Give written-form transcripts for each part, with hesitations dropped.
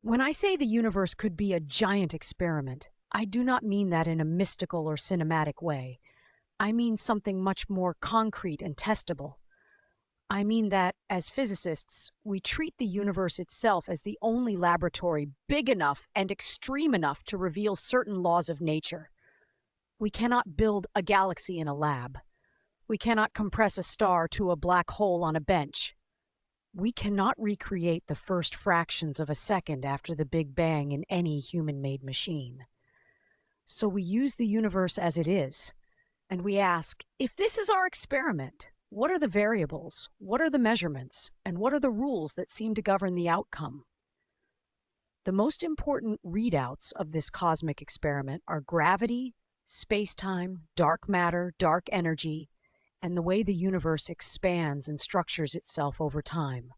When I say the universe could be a giant experiment, I do not mean that in a mystical or cinematic way. I mean something much more concrete and testable. I mean that, as physicists, we treat the universe itself as the only laboratory big enough and extreme enough to reveal certain laws of nature. We cannot build a galaxy in a lab. We cannot compress a star to a black hole on a bench. We cannot recreate the first fractions of a second after the Big Bang in any human-made machine. So we use the universe as it is, and we ask, if this is our experiment, what are the variables, what are the measurements, and what are the rules that seem to govern the outcome? The most important readouts of this cosmic experiment are gravity, space-time, dark matter, dark energy, and the way the universe expands and structures itself over time.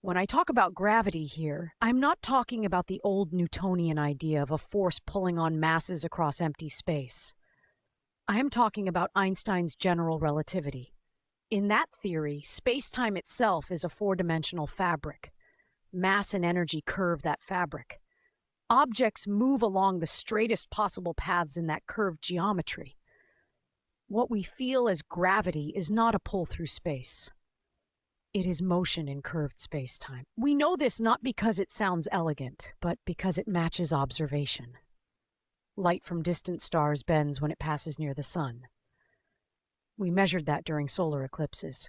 When I talk about gravity here, I'm not talking about the old Newtonian idea of a force pulling on masses across empty space. I am talking about Einstein's general relativity. In that theory, space-time itself is a four-dimensional fabric. Mass and energy curve that fabric. Objects move along the straightest possible paths in that curved geometry. What we feel as gravity is not a pull through space. It is motion in curved space-time. We know this not because it sounds elegant, but because it matches observation. Light from distant stars bends when it passes near the sun. We measured that during solar eclipses.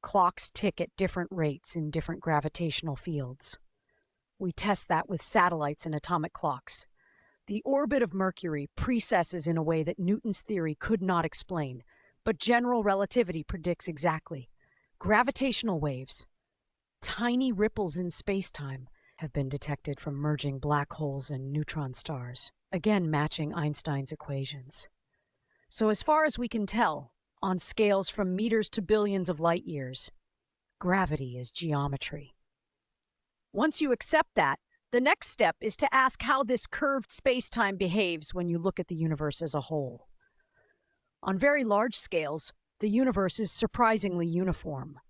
Clocks tick at different rates in different gravitational fields. We test that with satellites and atomic clocks. The orbit of Mercury precesses in a way that Newton's theory could not explain, but general relativity predicts exactly. Gravitational waves, tiny ripples in space-time, have been detected from merging black holes and neutron stars, again matching Einstein's equations. So as far as we can tell, on scales from meters to billions of light years, gravity is geometry. Once you accept that, the next step is to ask how this curved space-time behaves when you look at the universe as a whole. On very large scales, the universe is surprisingly uniform.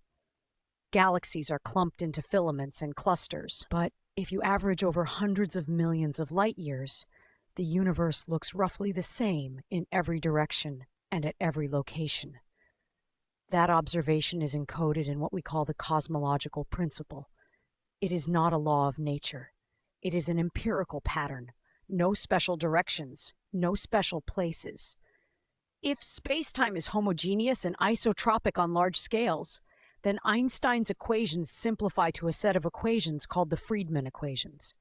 Galaxies are clumped into filaments and clusters, but if you average over hundreds of millions of light years, the universe looks roughly the same in every direction and at every location. That observation is encoded in what we call the cosmological principle. It is not a law of nature. It is an empirical pattern. No special directions, no special places. If space-time is homogeneous and isotropic on large scales, then Einstein's equations simplify to a set of equations called the Friedmann equations.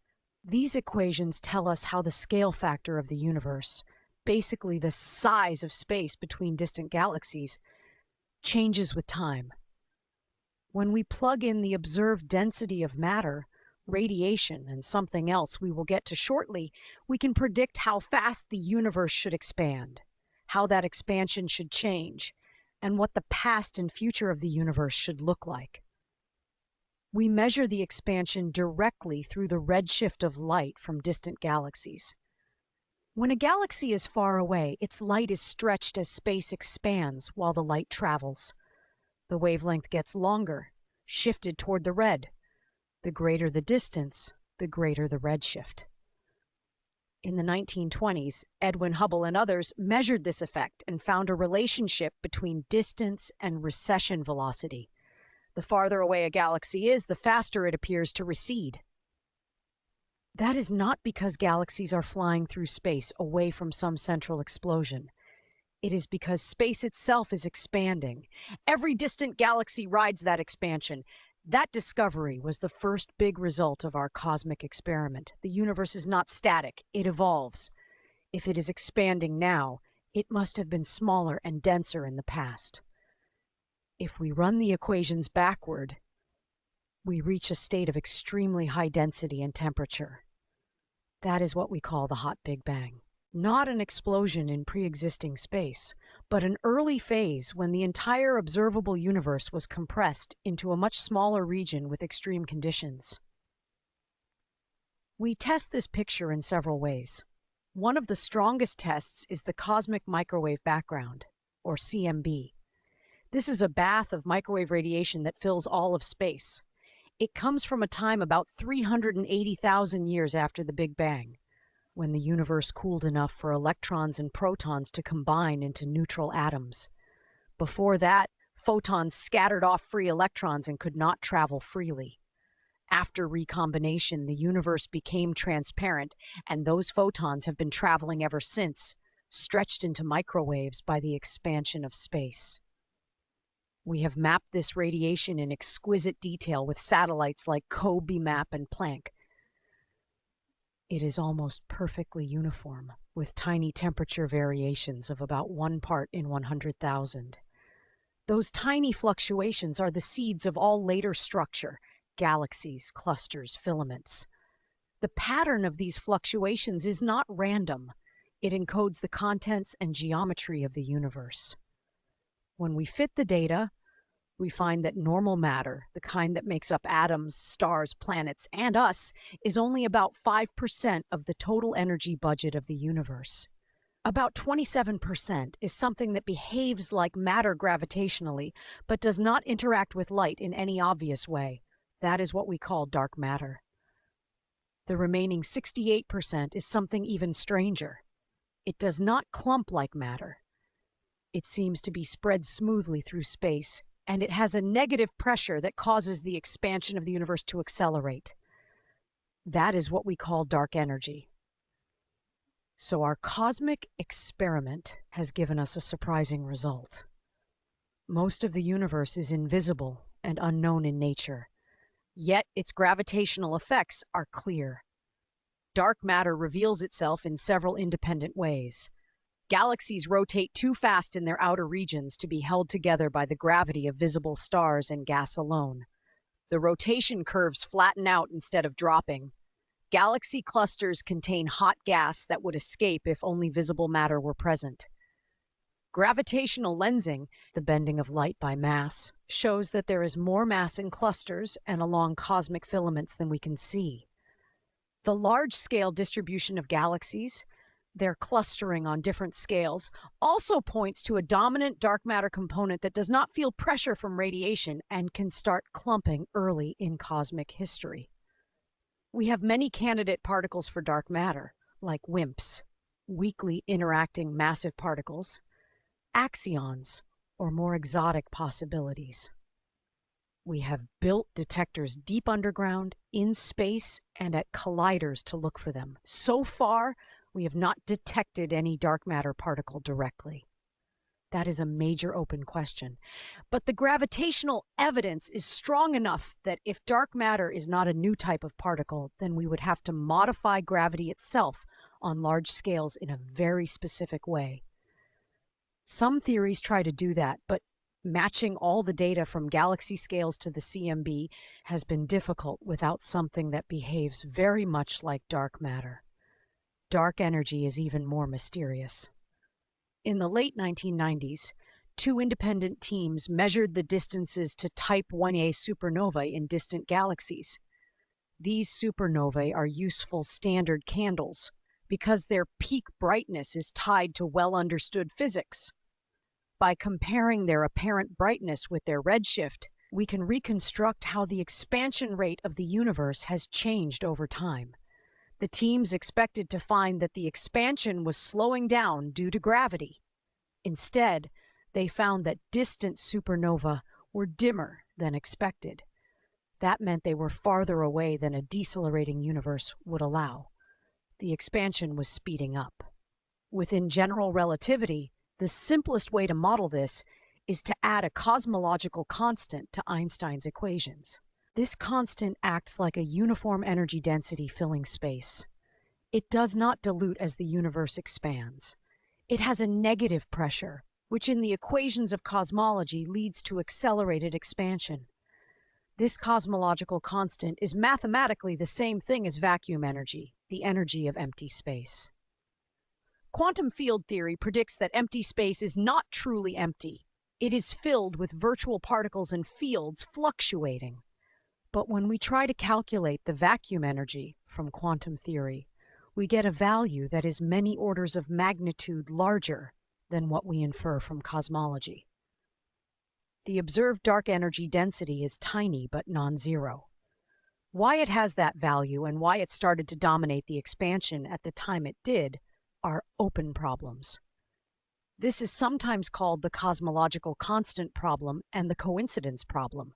These equations tell us how the scale factor of the universe, basically the size of space between distant galaxies, changes with time. When we plug in the observed density of matter, radiation, and something else we will get to shortly, we can predict how fast the universe should expand, how that expansion should change, and what the past and future of the universe should look like. We measure the expansion directly through the redshift of light from distant galaxies. When a galaxy is far away, its light is stretched as space expands while the light travels. The wavelength gets longer, shifted toward the red. The greater the distance, the greater the redshift. In the 1920s, Edwin Hubble and others measured this effect and found a relationship between distance and recession velocity. The farther away a galaxy is, the faster it appears to recede. That is not because galaxies are flying through space away from some central explosion. It is because space itself is expanding. Every distant galaxy rides that expansion. That discovery was the first big result of our cosmic experiment. The universe is not static, it evolves. If it is expanding now, it must have been smaller and denser in the past. If we run the equations backward, we reach a state of extremely high density and temperature. That is what we call the hot Big Bang. Not an explosion in pre-existing space, but an early phase when the entire observable universe was compressed into a much smaller region with extreme conditions. We test this picture in several ways. One of the strongest tests is the cosmic microwave background, or CMB. This is a bath of microwave radiation that fills all of space. It comes from a time about 380,000 years after the Big Bang, when the universe cooled enough for electrons and protons to combine into neutral atoms. Before that, photons scattered off free electrons and could not travel freely. After recombination, the universe became transparent, and those photons have been traveling ever since, stretched into microwaves by the expansion of space. We have mapped this radiation in exquisite detail with satellites like COBE-MAP and Planck. It is almost perfectly uniform, with tiny temperature variations of about 1 part in 100,000. Those tiny fluctuations are the seeds of all later structure: galaxies, clusters, filaments. The pattern of these fluctuations is not random. It encodes the contents and geometry of the universe. When we fit the data, we find that normal matter, the kind that makes up atoms, stars, planets, and us, is only about 5% of the total energy budget of the universe. About 27% is something that behaves like matter gravitationally, but does not interact with light in any obvious way. That is what we call dark matter. The remaining 68% is something even stranger. It does not clump like matter. It seems to be spread smoothly through space, and it has a negative pressure that causes the expansion of the universe to accelerate. That is what we call dark energy. So our cosmic experiment has given us a surprising result. Most of the universe is invisible and unknown in nature, yet its gravitational effects are clear. Dark matter reveals itself in several independent ways. Galaxies rotate too fast in their outer regions to be held together by the gravity of visible stars and gas alone. The rotation curves flatten out instead of dropping. Galaxy clusters contain hot gas that would escape if only visible matter were present. Gravitational lensing, the bending of light by mass, shows that there is more mass in clusters and along cosmic filaments than we can see. The large-scale distribution of galaxies, their clustering on different scales, also points to a dominant dark matter component that does not feel pressure from radiation and can start clumping early in cosmic history. We have many candidate particles for dark matter, like WIMPs, weakly interacting massive particles, axions, or more exotic possibilities. We have built detectors deep underground, in space, and at colliders to look for them. So far, we have not detected any dark matter particle directly. That is a major open question. But the gravitational evidence is strong enough that if dark matter is not a new type of particle, then we would have to modify gravity itself on large scales in a very specific way. Some theories try to do that, but matching all the data from galaxy scales to the CMB has been difficult without something that behaves very much like dark matter. Dark energy is even more mysterious. In the late 1990s, 2 independent teams measured the distances to Type 1a supernovae in distant galaxies. These supernovae are useful standard candles because their peak brightness is tied to well-understood physics. By comparing their apparent brightness with their redshift, we can reconstruct how the expansion rate of the universe has changed over time. The teams expected to find that the expansion was slowing down due to gravity. Instead, they found that distant supernovae were dimmer than expected. That meant they were farther away than a decelerating universe would allow. The expansion was speeding up. Within general relativity, the simplest way to model this is to add a cosmological constant to Einstein's equations. This constant acts like a uniform energy density filling space. It does not dilute as the universe expands. It has a negative pressure, which in the equations of cosmology leads to accelerated expansion. This cosmological constant is mathematically the same thing as vacuum energy, the energy of empty space. Quantum field theory predicts that empty space is not truly empty. It is filled with virtual particles and fields fluctuating. But when we try to calculate the vacuum energy from quantum theory, we get a value that is many orders of magnitude larger than what we infer from cosmology. The observed dark energy density is tiny but non-zero. Why it has that value and why it started to dominate the expansion at the time it did are open problems. This is sometimes called the cosmological constant problem and the coincidence problem.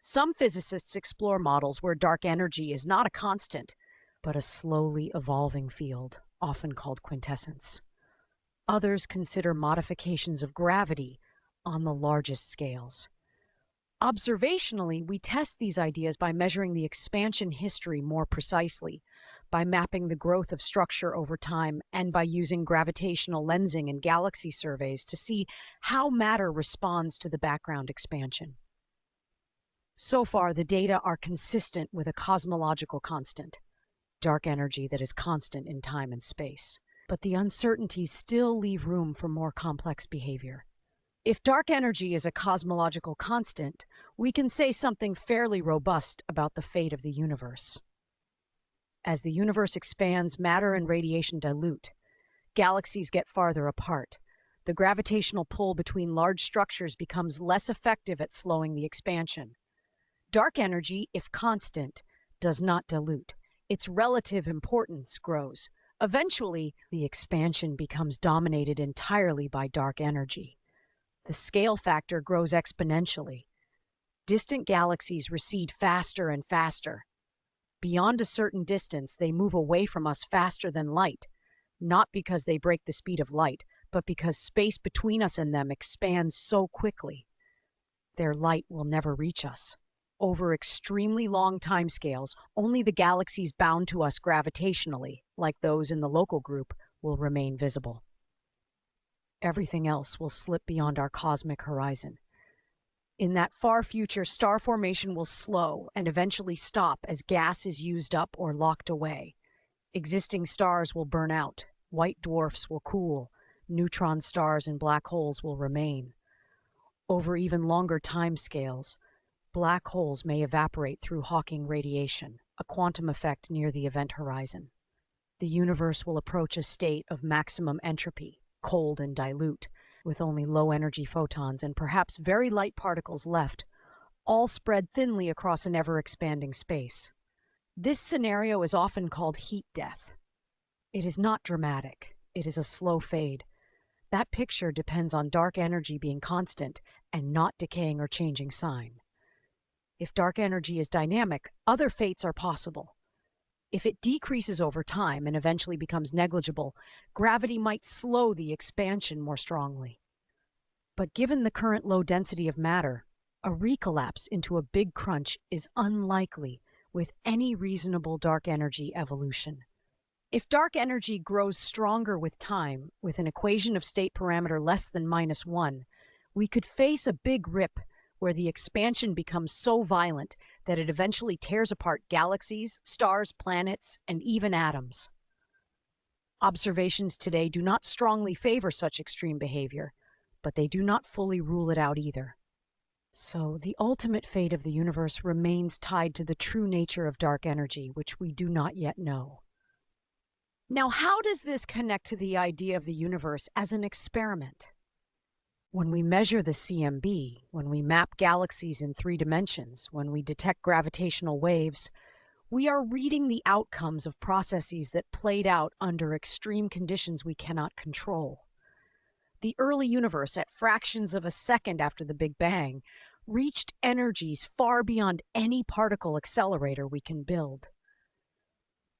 Some physicists explore models where dark energy is not a constant, but a slowly evolving field, often called quintessence. Others consider modifications of gravity on the largest scales. Observationally, we test these ideas by measuring the expansion history more precisely, by mapping the growth of structure over time, and by using gravitational lensing and galaxy surveys to see how matter responds to the background expansion. So far, the data are consistent with a cosmological constant, dark energy that is constant in time and space. But the uncertainties still leave room for more complex behavior. If dark energy is a cosmological constant, we can say something fairly robust about the fate of the universe. As the universe expands, matter and radiation dilute. Galaxies get farther apart. The gravitational pull between large structures becomes less effective at slowing the expansion. Dark energy, if constant, does not dilute. Its relative importance grows. Eventually, the expansion becomes dominated entirely by dark energy. The scale factor grows exponentially. Distant galaxies recede faster and faster. Beyond a certain distance, they move away from us faster than light, not because they break the speed of light, but because space between us and them expands so quickly. Their light will never reach us. Over extremely long timescales, only the galaxies bound to us gravitationally, like those in the local group, will remain visible. Everything else will slip beyond our cosmic horizon. In that far future, star formation will slow and eventually stop as gas is used up or locked away. Existing stars will burn out, white dwarfs will cool, neutron stars and black holes will remain. Over even longer timescales, black holes may evaporate through Hawking radiation, a quantum effect near the event horizon. The universe will approach a state of maximum entropy, cold and dilute, with only low-energy photons and perhaps very light particles left, all spread thinly across an ever-expanding space. This scenario is often called heat death. It is not dramatic. It is a slow fade. That picture depends on dark energy being constant and not decaying or changing sign. If dark energy is dynamic, other fates are possible. If it decreases over time and eventually becomes negligible, gravity might slow the expansion more strongly. But given the current low density of matter, a recollapse into a big crunch is unlikely with any reasonable dark energy evolution. If dark energy grows stronger with time, with an equation of state parameter less than -1, we could face a big rip where the expansion becomes so violent that it eventually tears apart galaxies, stars, planets, and even atoms. Observations today do not strongly favor such extreme behavior, but they do not fully rule it out either. So the ultimate fate of the universe remains tied to the true nature of dark energy, which we do not yet know. Now, how does this connect to the idea of the universe as an experiment? When we measure the CMB, when we map galaxies in 3 dimensions, when we detect gravitational waves, we are reading the outcomes of processes that played out under extreme conditions we cannot control. The early universe, at fractions of a second after the Big Bang, reached energies far beyond any particle accelerator we can build.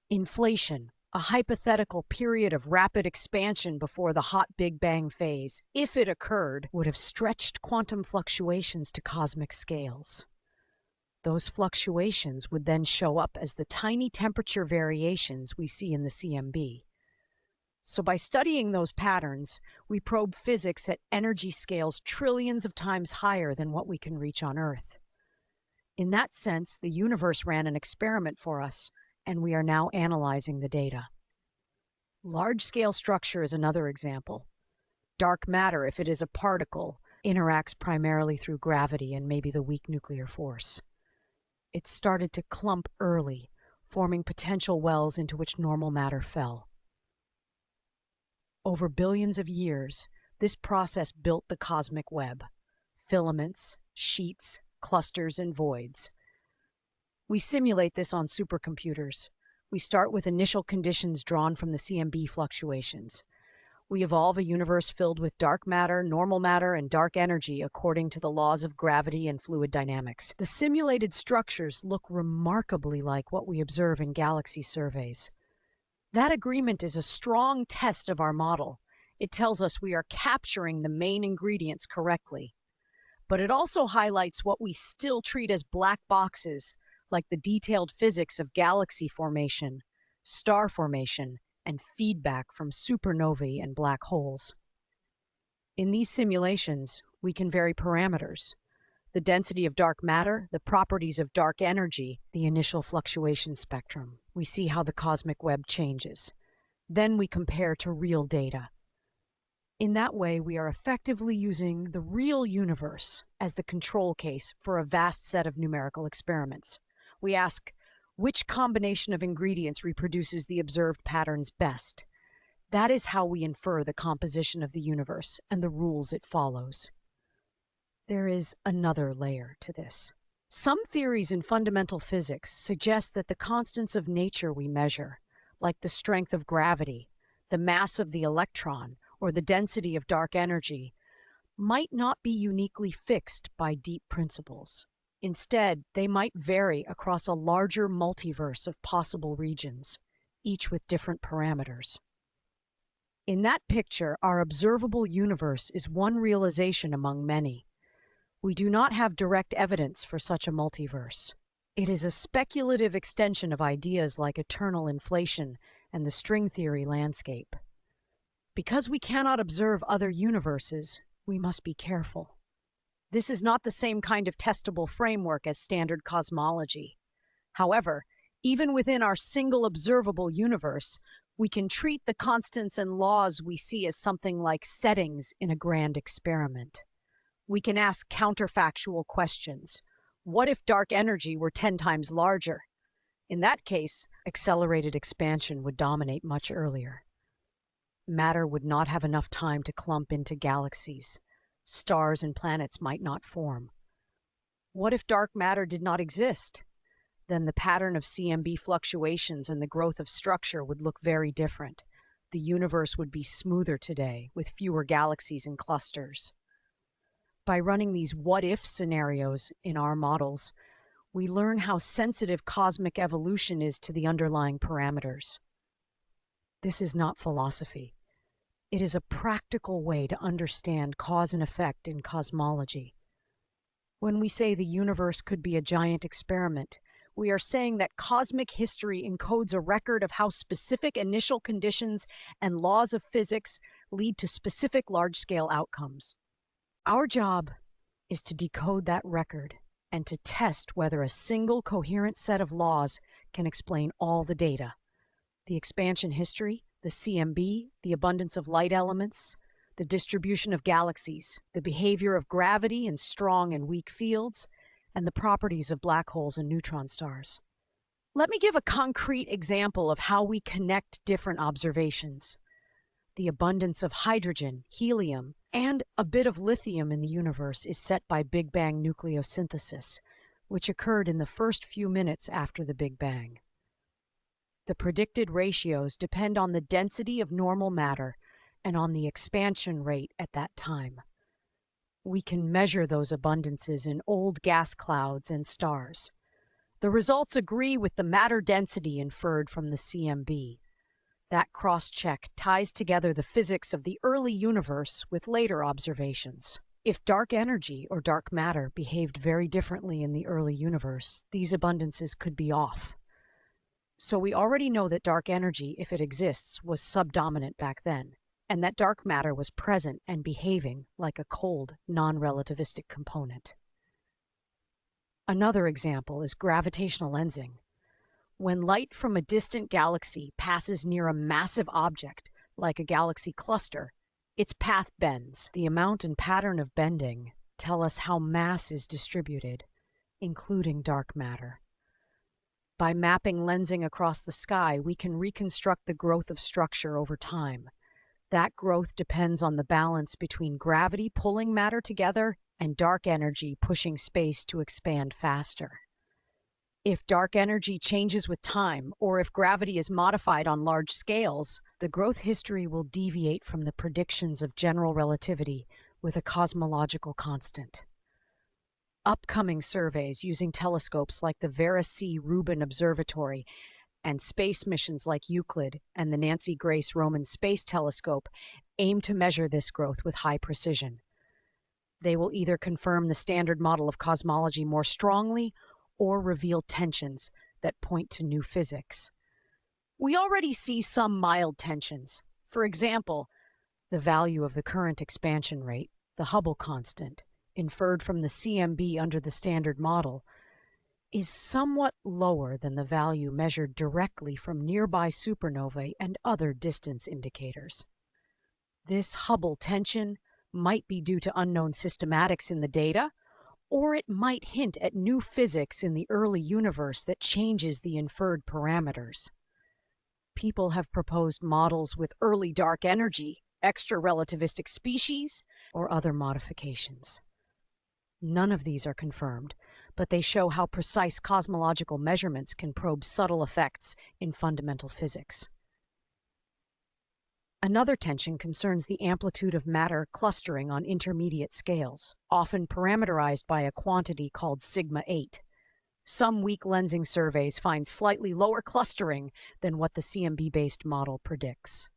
Inflation, a hypothetical period of rapid expansion before the hot Big Bang phase, if it occurred, would have stretched quantum fluctuations to cosmic scales. Those fluctuations would then show up as the tiny temperature variations we see in the CMB. So by studying those patterns, we probe physics at energy scales trillions of times higher than what we can reach on Earth. In that sense, the universe ran an experiment for us, and we are now analyzing the data. Large-scale structure is another example. Dark matter, if it is a particle, interacts primarily through gravity and maybe the weak nuclear force. It started to clump early, forming potential wells into which normal matter fell. Over billions of years, this process built the cosmic web: filaments, sheets, clusters, and voids. We simulate this on supercomputers. We start with initial conditions drawn from the CMB fluctuations. We evolve a universe filled with dark matter, normal matter, and dark energy according to the laws of gravity and fluid dynamics. The simulated structures look remarkably like what we observe in galaxy surveys. That agreement is a strong test of our model. It tells us we are capturing the main ingredients correctly. But it also highlights what we still treat as black boxes, like the detailed physics of galaxy formation, star formation, and feedback from supernovae and black holes. In these simulations, we can vary parameters: the density of dark matter, the properties of dark energy, the initial fluctuation spectrum. We see how the cosmic web changes. Then we compare to real data. In that way, we are effectively using the real universe as the control case for a vast set of numerical experiments. We ask, which combination of ingredients reproduces the observed patterns best? That is how we infer the composition of the universe and the rules it follows. There is another layer to this. Some theories in fundamental physics suggest that the constants of nature we measure, like the strength of gravity, the mass of the electron, or the density of dark energy, might not be uniquely fixed by deep principles. Instead, they might vary across a larger multiverse of possible regions, each with different parameters. In that picture, our observable universe is one realization among many. We do not have direct evidence for such a multiverse. It is a speculative extension of ideas like eternal inflation and the string theory landscape. Because we cannot observe other universes, we must be careful. This is not the same kind of testable framework as standard cosmology. However, even within our single observable universe, we can treat the constants and laws we see as something like settings in a grand experiment. We can ask counterfactual questions. What if dark energy were 10 times larger? In that case, accelerated expansion would dominate much earlier. Matter would not have enough time to clump into galaxies. Stars and planets might not form. What if dark matter did not exist? Then the pattern of CMB fluctuations and the growth of structure would look very different. The universe would be smoother today, with fewer galaxies and clusters. By running these what-if scenarios in our models, we learn how sensitive cosmic evolution is to the underlying parameters. This is not philosophy. It is a practical way to understand cause and effect in cosmology. When we say the universe could be a giant experiment, we are saying that cosmic history encodes a record of how specific initial conditions and laws of physics lead to specific large-scale outcomes. Our job is to decode that record and to test whether a single coherent set of laws can explain all the data: the expansion history, the CMB, the abundance of light elements, the distribution of galaxies, the behavior of gravity in strong and weak fields, and the properties of black holes and neutron stars. Let me give a concrete example of how we connect different observations. The abundance of hydrogen, helium, and a bit of lithium in the universe is set by Big Bang nucleosynthesis, which occurred in the first few minutes after the Big Bang. The predicted ratios depend on the density of normal matter and on the expansion rate at that time. We can measure those abundances in old gas clouds and stars. The results agree with the matter density inferred from the CMB. That cross-check ties together the physics of the early universe with later observations. If dark energy or dark matter behaved very differently in the early universe, these abundances could be off. So we already know that dark energy, if it exists, was subdominant back then, and that dark matter was present and behaving like a cold, non-relativistic component. Another example is gravitational lensing. When light from a distant galaxy passes near a massive object, like a galaxy cluster, its path bends. The amount and pattern of bending tell us how mass is distributed, including dark matter. By mapping lensing across the sky, we can reconstruct the growth of structure over time. That growth depends on the balance between gravity pulling matter together and dark energy pushing space to expand faster. If dark energy changes with time, or if gravity is modified on large scales, the growth history will deviate from the predictions of general relativity with a cosmological constant. Upcoming surveys using telescopes like the Vera C. Rubin Observatory and space missions like Euclid and the Nancy Grace Roman Space Telescope aim to measure this growth with high precision. They will either confirm the standard model of cosmology more strongly or reveal tensions that point to new physics. We already see some mild tensions. For example, the value of the current expansion rate, the Hubble constant, inferred from the CMB under the standard model, is somewhat lower than the value measured directly from nearby supernovae and other distance indicators. This Hubble tension might be due to unknown systematics in the data, or it might hint at new physics in the early universe that changes the inferred parameters. People have proposed models with early dark energy, extra relativistic species, or other modifications. None of these are confirmed, but they show how precise cosmological measurements can probe subtle effects in fundamental physics. Another tension concerns the amplitude of matter clustering on intermediate scales, often parameterized by a quantity called sigma 8. Some weak lensing surveys find slightly lower clustering than what the CMB-based model predicts.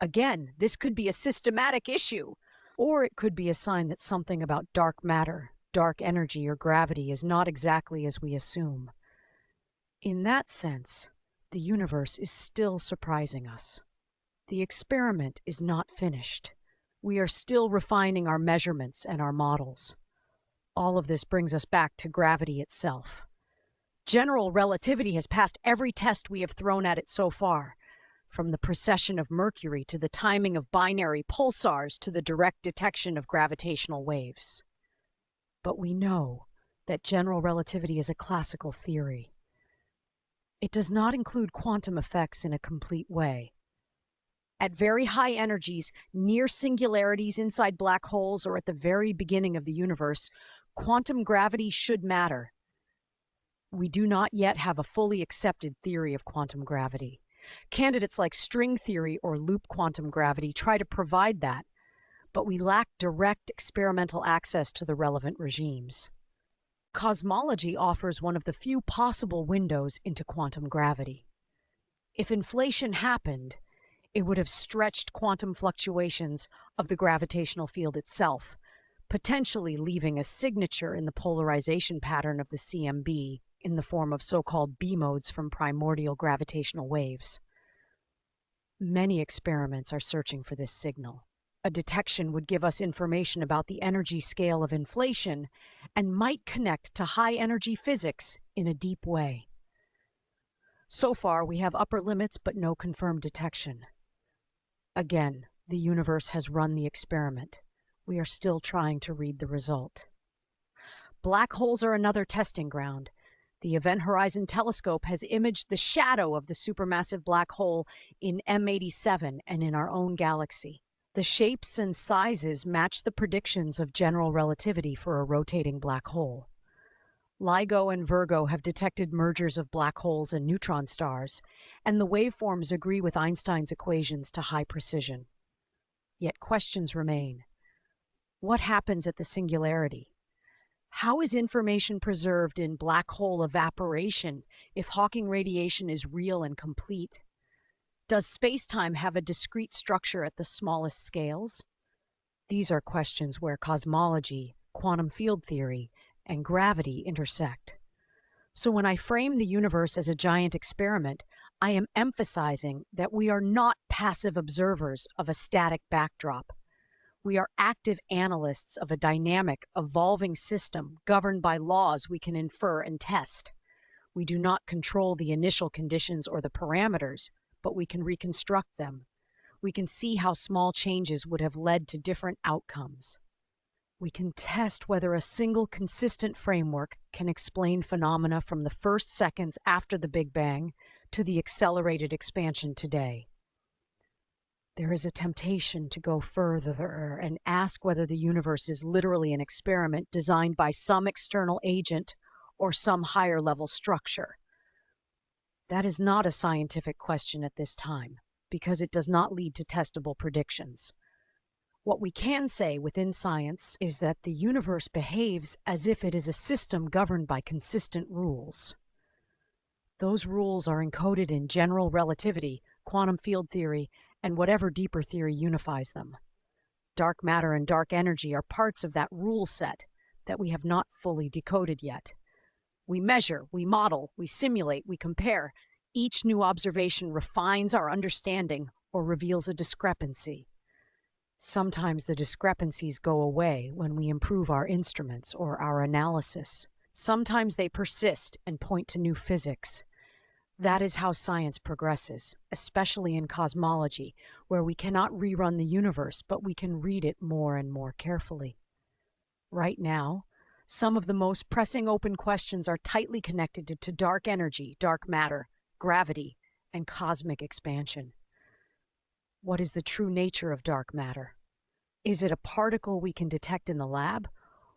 Again, this could be a systematic issue, or it could be a sign that something about dark matter, dark energy, or gravity is not exactly as we assume. In that sense, the universe is still surprising us. The experiment is not finished. We are still refining our measurements and our models. All of this brings us back to gravity itself. General relativity has passed every test we have thrown at it so far, from the precession of Mercury to the timing of binary pulsars to the direct detection of gravitational waves. But we know that general relativity is a classical theory. It does not include quantum effects in a complete way. At very high energies, near singularities inside black holes or at the very beginning of the universe, quantum gravity should matter. We do not yet have a fully accepted theory of quantum gravity. Candidates like string theory or loop quantum gravity try to provide that, but we lack direct experimental access to the relevant regimes. Cosmology offers one of the few possible windows into quantum gravity. If inflation happened, it would have stretched quantum fluctuations of the gravitational field itself, potentially leaving a signature in the polarization pattern of the CMB in the form of so-called B-modes from primordial gravitational waves. Many experiments are searching for this signal. A detection would give us information about the energy scale of inflation and might connect to high-energy physics in a deep way. So far, we have upper limits but no confirmed detection. Again, the universe has run the experiment. We are still trying to read the result. Black holes are another testing ground. The Event Horizon Telescope has imaged the shadow of the supermassive black hole in M87 and in our own galaxy. The shapes and sizes match the predictions of general relativity for a rotating black hole. LIGO and Virgo have detected mergers of black holes and neutron stars, and the waveforms agree with Einstein's equations to high precision. Yet questions remain. What happens at the singularity? How is information preserved in black hole evaporation if Hawking radiation is real and complete? Does spacetime have a discrete structure at the smallest scales? These are questions where cosmology, quantum field theory, and gravity intersect. So when I frame the universe as a giant experiment, I am emphasizing that we are not passive observers of a static backdrop. We are active analysts of a dynamic, evolving system governed by laws we can infer and test. We do not control the initial conditions or the parameters, but we can reconstruct them. We can see how small changes would have led to different outcomes. We can test whether a single consistent framework can explain phenomena from the first seconds after the Big Bang to the accelerated expansion today. There is a temptation to go further and ask whether the universe is literally an experiment designed by some external agent or some higher level structure? That is not a scientific question at this time, because it does not lead to testable predictions. What we can say within science is that the universe behaves as if it is a system governed by consistent rules. Those rules are encoded in general relativity, quantum field theory, and whatever deeper theory unifies them. Dark matter and dark energy are parts of that rule set that we have not fully decoded yet. We measure, we model, we simulate, we compare. Each new observation refines our understanding or reveals a discrepancy. Sometimes the discrepancies go away when we improve our instruments or our analysis. Sometimes they persist and point to new physics. That is how science progresses, especially in cosmology, where we cannot rerun the universe, but we can read it more and more carefully. Right now, some of the most pressing open questions are tightly connected to dark energy, dark matter, gravity, and cosmic expansion. What is the true nature of dark matter? Is it a particle we can detect in the lab,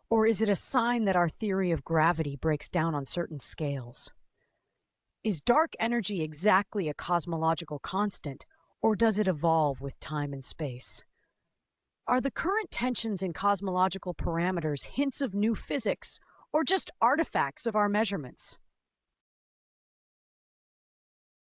or is it a sign that our theory of gravity breaks down on certain scales? Is dark energy exactly a cosmological constant, or does it evolve with time and space? Are the current tensions in cosmological parameters hints of new physics, or just artifacts of our measurements?